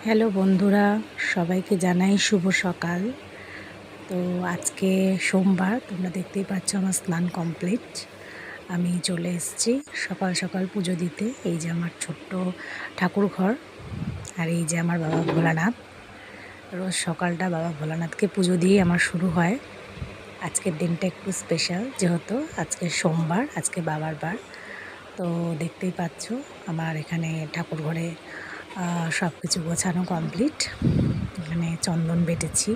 Hello বন্ধুরা, সবাইকে জানাই শুভ সকাল। তো আজকে সোমবার, তোমরা দেখতেই পাচ্ছ আমার স্নান কমপ্লিট। আমি চলে এসেছি সকাল সকাল পুজো দিতে। এই যে আমার ছোট্ট ঠাকুর ঘর, আর এই যে আমার বাবা ভোলানাথ। রোজ সকালটা বাবা ভোলানাথকে পুজো দিয়েই আমার শুরু হয়। আজকের দিনটা একটু স্পেশাল, যেহেতু আজকে সোমবার, আজকে বাবার বার। তো দেখতেই পাচ্ছ আমার এখানে ঠাকুর ঘরে সব কিছু গোছানো কমপ্লিট। এখানে চন্দন বেটেছি।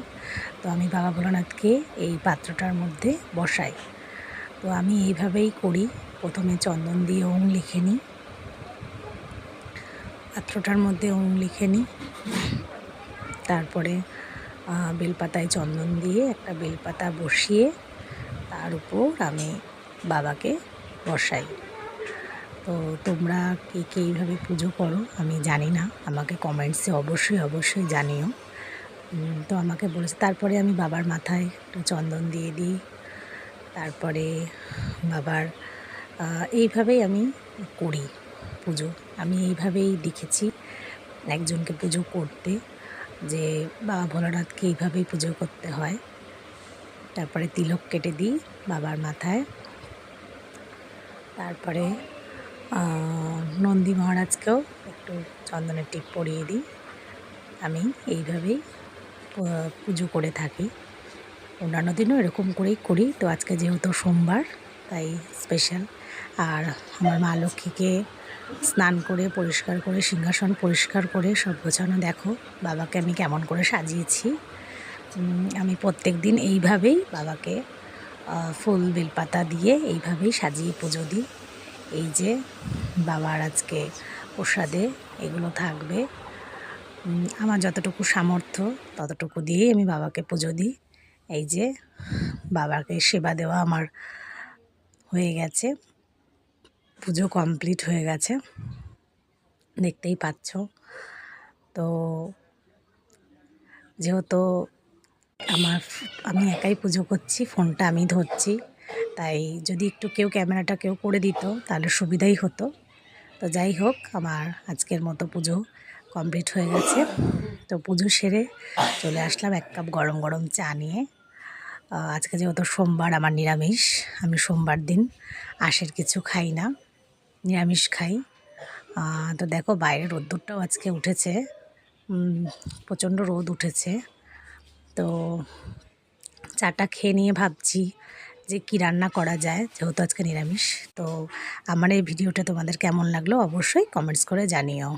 তো আমি বাবা ভোলানাথকে এই পাত্রটার মধ্যে বসাই। তো আমি এইভাবেই করি, প্রথমে চন্দন দিয়ে ওং লিখে নিই, পাত্রটার মধ্যে ওং লিখে নিই। তারপরে বেলপাতায় চন্দন দিয়ে একটা বেলপাতা বসিয়ে তার উপর আমি বাবাকে বসাই। তো তোমরা কে কে এইভাবে পুজো করো আমি জানি না, আমাকে কমেন্টসে অবশ্যই জানিও। তো আমাকে বলেছে, তারপরে আমি বাবার মাথায় একটু চন্দন দিয়ে দিই। তারপরে বাবার এইভাবেই আমি করি পুজো। আমি এইভাবেই দেখেছি একজনকে পুজো করতে, যে বাবা ভোলানাথকে এইভাবেই পুজো করতে হয়। তারপরে তিলক কেটে দিই বাবার মাথায়। তারপরে নন্দী মহারাজকেও একটু চন্দনের টিপ পরিয়ে দিই। আমি এইভাবেই পুজো করে থাকি। অন্যান্য দিনও এরকম করেই করি। তো আজকে যেহেতু সোমবার, তাই স্পেশাল। আর আমার মা লক্ষ্মীকে স্নান করে পরিষ্কার করে, সিংহাসন পরিষ্কার করে সব গোছানো, দেখো বাবাকে আমি কেমন করে সাজিয়েছি। আমি প্রত্যেক দিন এইভাবেই বাবাকে ফুল বেলপাতা দিয়ে এইভাবেই সাজিয়ে পুজো দিই। এই যে বাবার আজকে প্রসাদে এগুলো থাকবে। আমার যতটুকু সামর্থ্য ততটুকু দিয়েই আমি বাবাকে পুজো দিই। এই যে বাবাকে সেবা দেওয়া আমার হয়ে গেছে, পুজো কমপ্লিট হয়ে গেছে, দেখতেই পাচ্ছ। তো যেহেতু আমি একাই পুজো করছি, ফোনটা আমি ধরছি, তাই যদি একটু ক্যামেরাটা কেউ করে দিত তাহলে সুবিধাই হতো। তো যাই হোক, আমার আজকের মতো পুজো কমপ্লিট হয়ে গেছে। তো পুজো সেরে চলে আসলাম এক কাপ গরম গরম চা নিয়ে। আজকে যেহেতু সোমবার, আমার নিরামিষ। আমি সোমবার দিন আঁশের কিছু খাই না, নিরামিষ খাই। তো দেখো বাইরে রোদ্দুরটাও আজকে উঠেছে, প্রচণ্ড রোদ উঠেছে। তো চাটা খেয়ে নিয়ে ভাবছি যে কী রান্না করা যায়, যেহেতু আজকে নিরামিষ। তো আমার এই ভিডিওটা তোমাদের কেমন লাগলো অবশ্যই কমেন্টস করে জানিও।